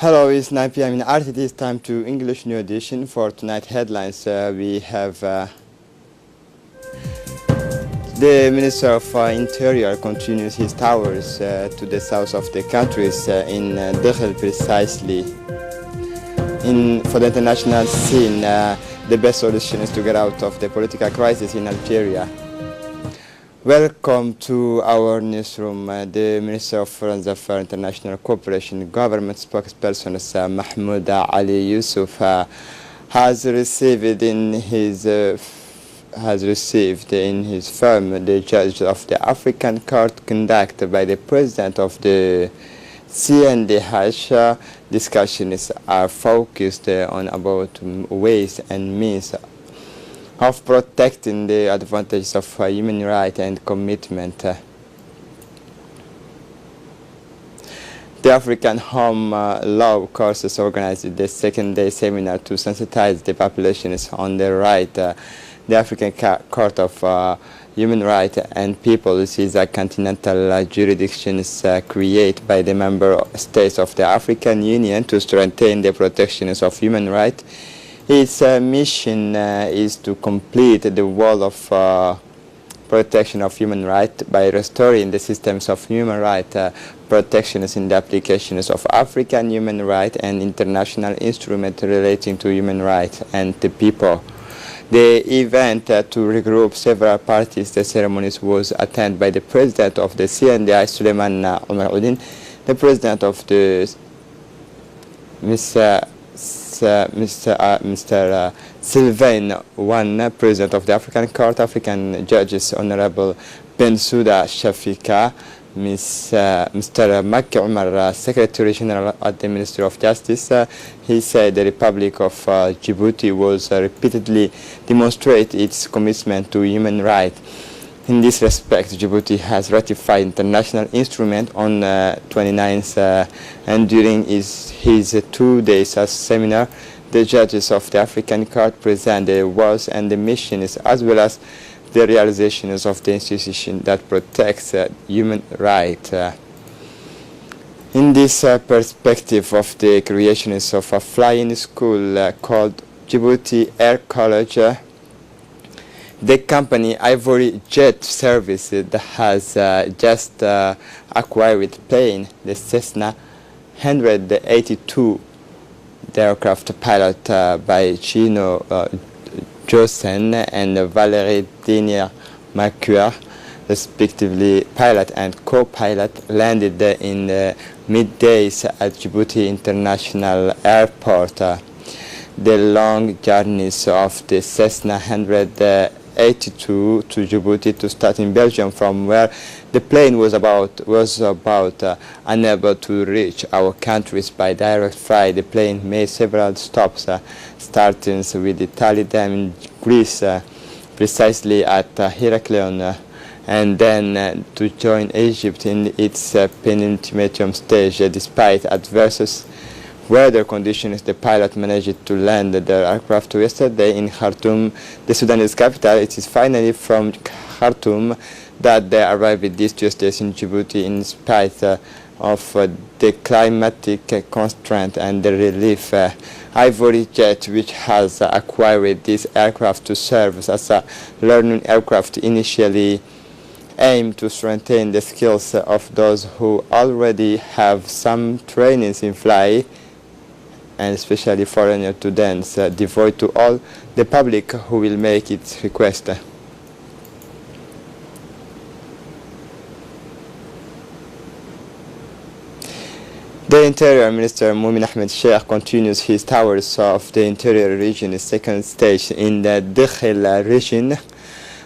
Hello, it's 9 p.m. in RTD. It's time to English New Edition. For tonight headlines, we have the Minister of Interior continues his towers to the south of the countries in Dakhel precisely. For the international scene, the best solution is to get out of the political crisis in Algeria. Welcome to our newsroom. The Minister of Foreign Affairs, International Cooperation, Government spokesperson Mahmoud Ali Yusuf has received in his firm the judge of the African Court conducted by the President of the CNDH. Discussions are focused on about ways and means of protecting the advantages of human rights and commitment. The African Home Law courses organized the second-day seminar to sensitize the populations on the right. The African Court of Human Rights and Peoples is a continental jurisdiction created by the member states of the African Union to strengthen the protections of human rights. Its mission is to complete the wall of protection of human rights by restoring the systems of human rights protections in the applications of African human rights and international instruments relating to human rights and the people. The event to regroup several parties, the ceremonies was attended by the President of the CNDI, Suleiman Omar Udin, the President of the Mr. Sylvain Wan, President of the African Court, African Judges, Honorable Bensouda Shafika, Mr. Makki Umar, Secretary General at the Ministry of Justice. He said the Republic of Djibouti was repeatedly demonstrate its commitment to human rights. In this respect, Djibouti has ratified international instrument on 29th and during his 2 days seminar, the judges of the African Court present the was and the missions as well as the realizations of the institution that protects human rights. In this perspective of the creation of a flying school called Djibouti Air College, the company Ivory Jet Service that has just acquired plane, the Cessna 182, the aircraft pilot by Chino Josen and Valérie Dinier Mercure, respectively pilot and co-pilot, landed in the middays at Djibouti International Airport. The long journeys of the Cessna 182 to Djibouti to start in Belgium, from where the plane was about unable to reach our countries by direct flight. The plane made several stops, starting with Italy, then in Greece, precisely at Heraklion, and then to join Egypt in its penultimate stage. Despite adverse weather conditions, the pilot managed to land the aircraft yesterday in Khartoum, the Sudanese capital. It is finally from Khartoum that they arrived this Tuesday in Djibouti in spite of the climatic constraint and the relief. Ivory Jet, which has acquired this aircraft to serve as a learning aircraft, initially aimed to strengthen the skills of those who already have some trainings in flying, and especially foreign students, devoid to all the public who will make its request. The Interior Minister Moumin Ahmed Sheikh continues his towers of the Interior region, the second stage in the Dakhel region,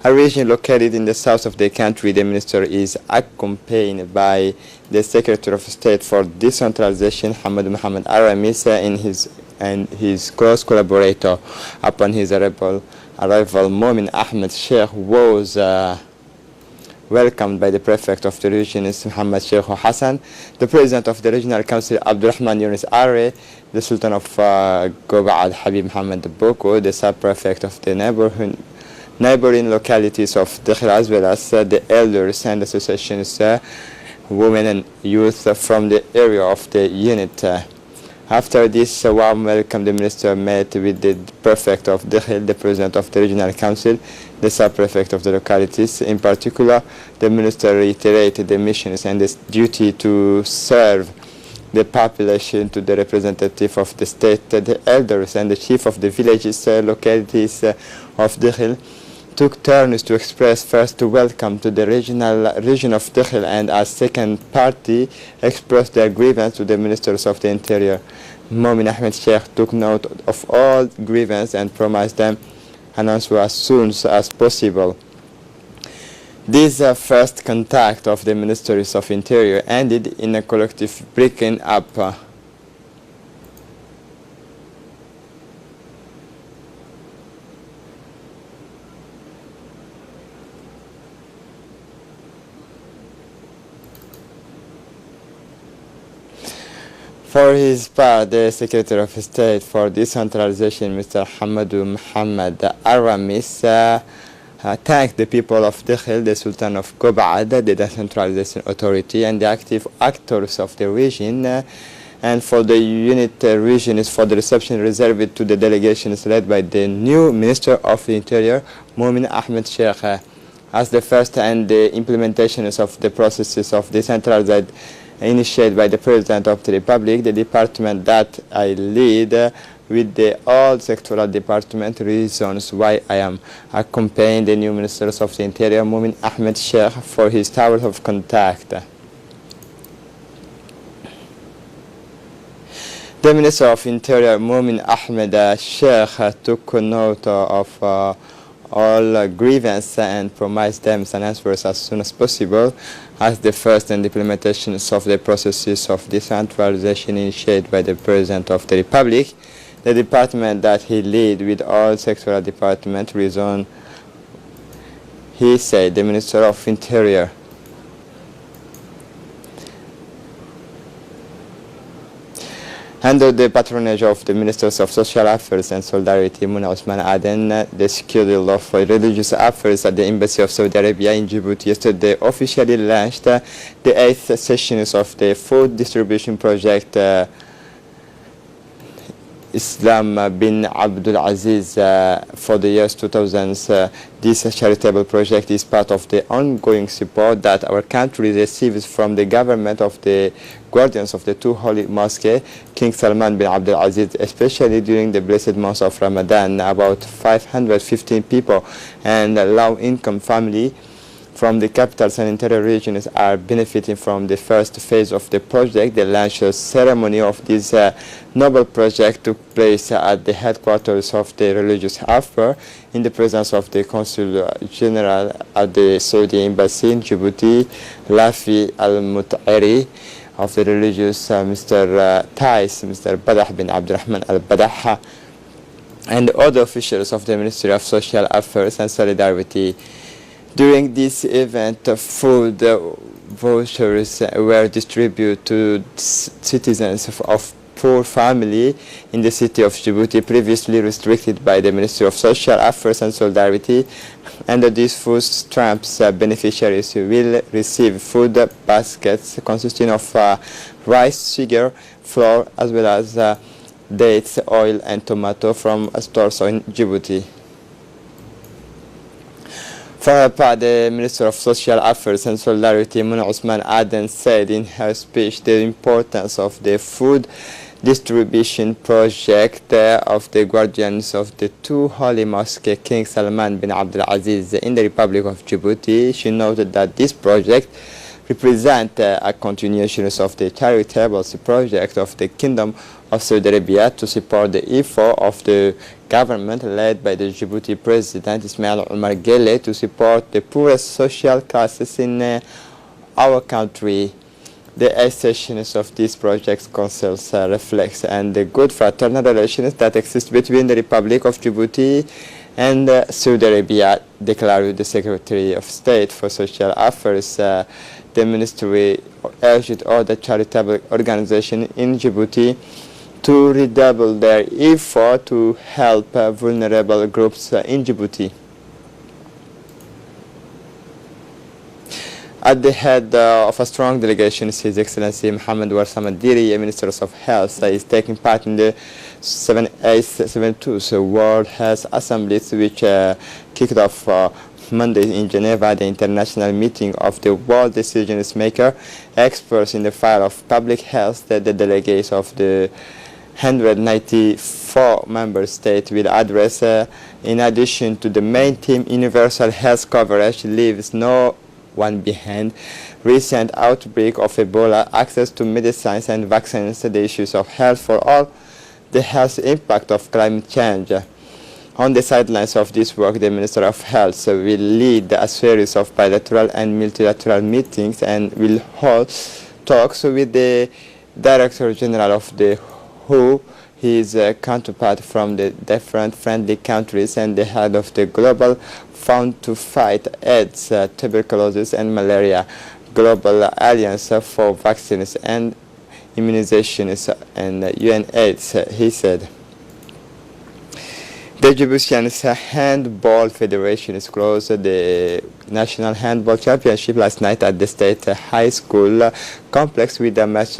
a region located in the south of the country. The minister is accompanied by the Secretary of State for Decentralization, Hamad Mohamed Aramis, and his close collaborator. Upon his arrival, Moumin Ahmed Sheikh was welcomed by the prefect of the region, Muhammad Sheikh Hassan, the president of the regional council, Abdurrahman Yunus Are, the sultan of Goba Habib Mohammed Boko, the sub-prefect of the neighboring localities of Dakhel, as well as the elders and associations, women and youth from the area of the unit. After this warm welcome, the minister met with the prefect of Dakhil, the president of the regional council, the sub-prefect of the localities. In particular, the minister reiterated the missions and the duty to serve the population to the representative of the state, the elders and the chief of the villages, localities of Dakhil took turns to express first to welcome to the region of Dakhil, and as second party expressed their grievance to the ministers of the interior. Momin Ahmed Sheikh took note of all grievances and promised them an answer as soon as possible. This first contact of the ministers of interior ended in a collective breaking up. For his part, the Secretary of State for Decentralization, Mr. Hamadou Mohamed Aramis, thanked the people of Dakhil, the Sultan of Gobad, the Decentralization Authority, and the active actors of the region, and for the unit regions for the reception reserved to the delegations led by the new Minister of the Interior, Momin Ahmed Sheikh, as the first and the implementations of the processes of decentralized initiated by the President of the Republic, the department that I lead with the all sectoral department reasons why I am accompanying the new Ministers of the Interior, Momin Ahmed Sheikh, for his tower of contact. The Minister of Interior, Momin Ahmed Sheikh, took note of all grievances and promised them an answer as soon as possible as the first and implementations of the processes of decentralization initiated by the President of the Republic. The department that he lead with all sectoral department reason, he said, the Minister of Interior. Under the patronage of the Ministers of Social Affairs and Solidarity, Muna Osman Aden, the schedule of religious affairs at the Embassy of Saudi Arabia in Djibouti yesterday officially launched the 8th sessions of the food distribution project Islam bin Abdul Aziz for the years 2000s. This charitable project is part of the ongoing support that our country receives from the government of the guardians of the two holy mosques, King Salman bin Abdul Aziz, especially during the blessed month of Ramadan. About 515 people and low-income family from the capitals and interior regions are benefiting from the first phase of the project. The launch ceremony of this noble project took place at the headquarters of the religious affair in the presence of the Consul General at the Saudi Embassy in Djibouti, Lafi Al-Mut'iri, of the religious Mr. Thais, Mr. Badah bin Abdurrahman Al-Badah, and other officials of the Ministry of Social Affairs and Solidarity. During this event, food vouchers were distributed to citizens of poor family in the city of Djibouti, previously restricted by the Ministry of Social Affairs and Solidarity. Under these food stamps, beneficiaries will receive food baskets consisting of rice, sugar, flour, as well as dates, oil, and tomato from stores in Djibouti. For her part, the Minister of Social Affairs and Solidarity, Muna Osman Aden, said in her speech the importance of the food distribution project of the guardians of the two holy mosques, King Salman bin Abdul Aziz, in the Republic of Djibouti. She noted that this project represents a continuation of the charitable project of the Kingdom of Saudi Arabia to support the effort of the government led by the Djibouti President Ismail Omar Guelleh to support the poorest social classes in our country. The 8 sessions of this project councils reflects and the good fraternal relations that exist between the Republic of Djibouti and Saudi Arabia, declared the Secretary of State for Social Affairs. The ministry urged all the charitable organizations in Djibouti to redouble their effort to help vulnerable groups in Djibouti. At the head of a strong delegation, His Excellency Mohammed Warsam Diri, Minister of Health, is taking part in the 7872 World Health Assemblies, which kicked off Monday in Geneva, the international meeting of the world decisions maker, experts in the field of public health. The delegates of the 194 member states will address, in addition to the main theme, universal health coverage leaves no one behind, recent outbreak of Ebola, access to medicines and vaccines, the issues of health for all, the health impact of climate change. On the sidelines of this work, the Minister of Health will lead a series of bilateral and multilateral meetings and will hold talks with the Director General of the WHO, his counterpart from the different friendly countries, and the head of the Global Fund to Fight AIDS, Tuberculosis and Malaria, Global Alliance for Vaccines and Immunizations, and UNAIDS, he said. The Djiboutian Handball Federation is closed the National Handball Championship last night at the State High School complex with a match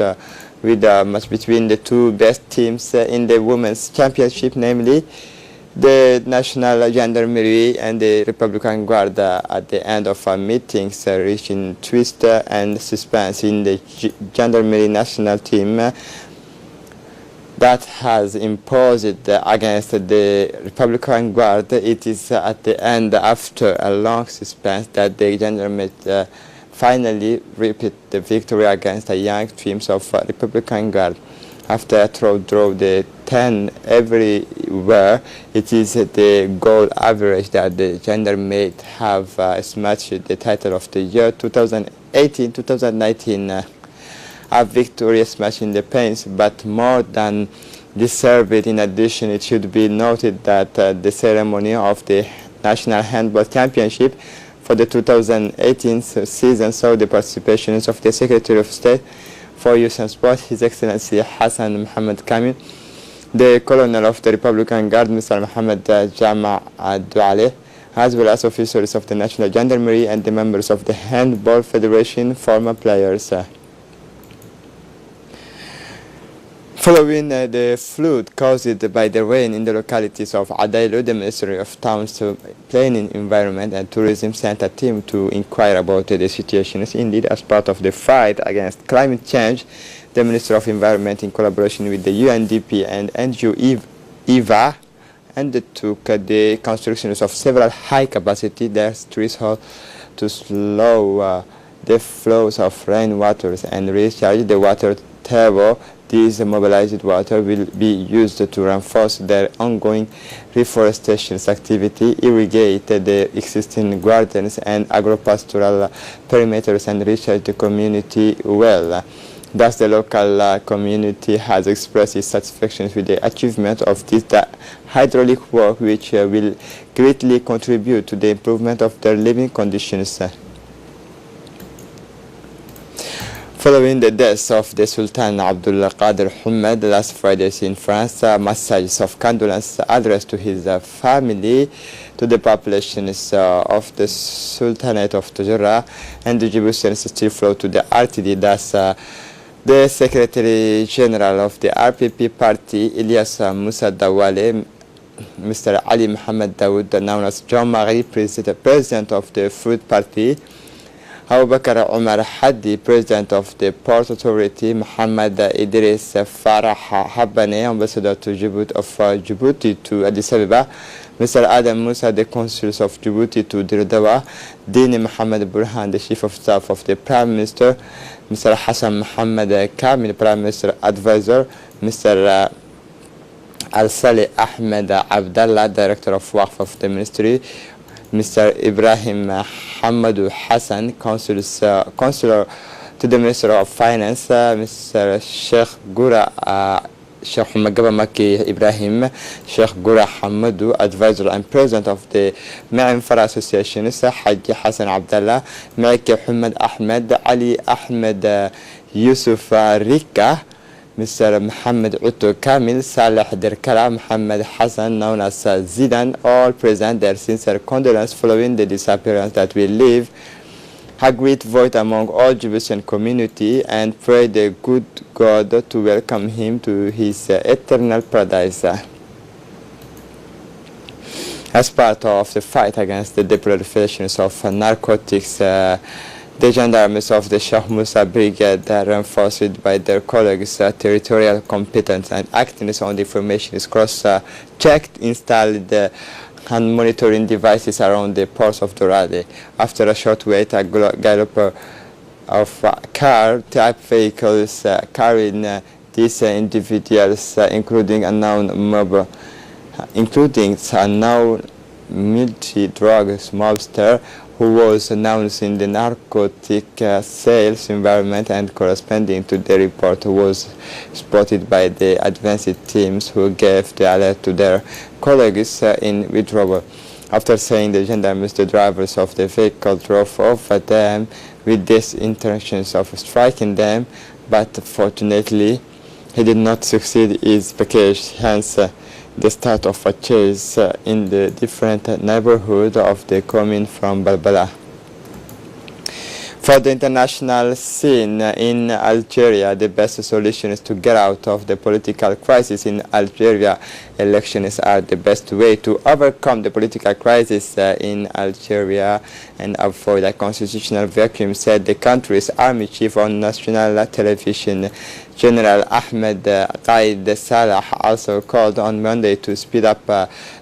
between the two best teams in the Women's Championship, namely the National Gendarmerie and the Republican Guard. At the end of our meetings, reaching twist and suspense in the Gendarmerie national team that has imposed against the Republican Guard. It is at the end, after a long suspense, that the Gendarmerie finally repeat the victory against the young teams of Republican Guard. After a draw the 10 everywhere, it is the goal average that the Gendarmerie have smashed the title of the year 2018-2019. A victorious match in the pains, but more than deserved. In addition, it should be noted that the ceremony of the National Handball Championship for the 2018 season saw the participation of the Secretary of State for Youth and Sport, His Excellency Hassan Mohammed Kamil, the Colonel of the Republican Guard, Mr. Mohammed Jama Douale, as well as officers of the National Gendarmerie and the members of the Handball Federation, former players. Following the flood caused by the rain in the localities of Adailu, the Ministry of Towns, Planning, Environment and Tourism sent a team to inquire about the situation. Indeed, as part of the fight against climate change, the Ministry of Environment, in collaboration with the UNDP and NGO EVA, undertook the construction of several high-capacity street halls to slow the flows of rainwaters and recharge the water table. This mobilized water will be used to reinforce their ongoing reforestation activity, irrigate the existing gardens and agropastoral perimeters, and recharge the community well. Thus, the local community has expressed its satisfaction with the achievement of this hydraulic work, which will greatly contribute to the improvement of their living conditions. Following the death of the Sultan Abdul Qadir Hamad last Friday in France, messages of condolence addressed to his family, to the populations of the Sultanate of Tajarrah and the Djiboutians still flow to the RTD. Thus, the Secretary General of the RPP party, Ilyas Moussa Dawale, Mr. Ali Mohamed Daoud, known as Jean-Marie, President of the Food Party, Abu Bakr Omar Hadi, President of the Port Authority, Muhammad Idris Farah Habane, Ambassador to Djibouti to Addis Ababa, Mr. Adam Musa, the Consul of Djibouti to Dirdawa, Dini Mohammed Burhan, the Chief of Staff of the Prime Minister, Mr. Hassan Mohammed Kamil, Prime Minister Advisor, Mr. Al-Saleh Ahmed Abdallah, Director of Waqf of the Ministry, Mr. Ibrahim Hamadou Hassan, Consular to the Minister of Finance, Mr. Sheikh Gura Sheikh Magaba Maki Ibrahim, Sheikh Gura Hamadou, Advisor and President of the Ma'am Farah Association, Haji Hassan Abdallah, Maiki Muhammad Ahmed, Ali Ahmed Yusuf Rika, Mr. Mohammed Utto Kamil, Saleh Derkala, Mohammed Hassan, known as Zidane, all present their sincere condolence following the disappearance that will leave a great voice among all Jewish community, and pray the good God to welcome him to his eternal paradise. As part of the fight against the proliferations of narcotics, the gendarmes of the Shah Musa Brigade, reinforced by their colleagues' territorial competence and acting on the information is cross-checked, installed and monitoring devices around the ports of Dorade. After a short wait, a gallop of car-type vehicles carrying these individuals, including a known multi-drug mobster who was announced in the narcotic sales environment and corresponding to the report, was spotted by the advanced teams who gave the alert to their colleagues in withdrawal. After saying the gendarmes, the drivers of the vehicle drove over them with these intentions of striking them, but fortunately he did not succeed in his package, hence the start of a chase in the different neighborhoods of the commune from Balbala. For the international scene in Algeria, the best solution is to get out of the political crisis in Algeria. Elections are the best way to overcome the political crisis in Algeria and avoid a constitutional vacuum, said the country's army chief on national television. General Ahmed Qaid Salah also called on Monday to speed up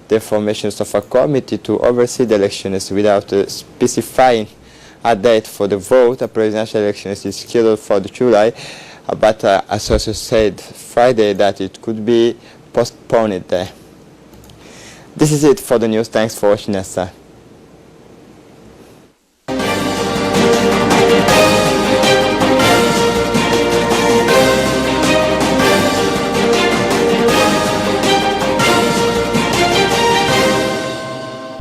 the formation of a committee to oversee the elections without specifying a date for the vote. A presidential election is scheduled for July, but a source said Friday that it could be postponed. This is it for the news. Thanks for watching us.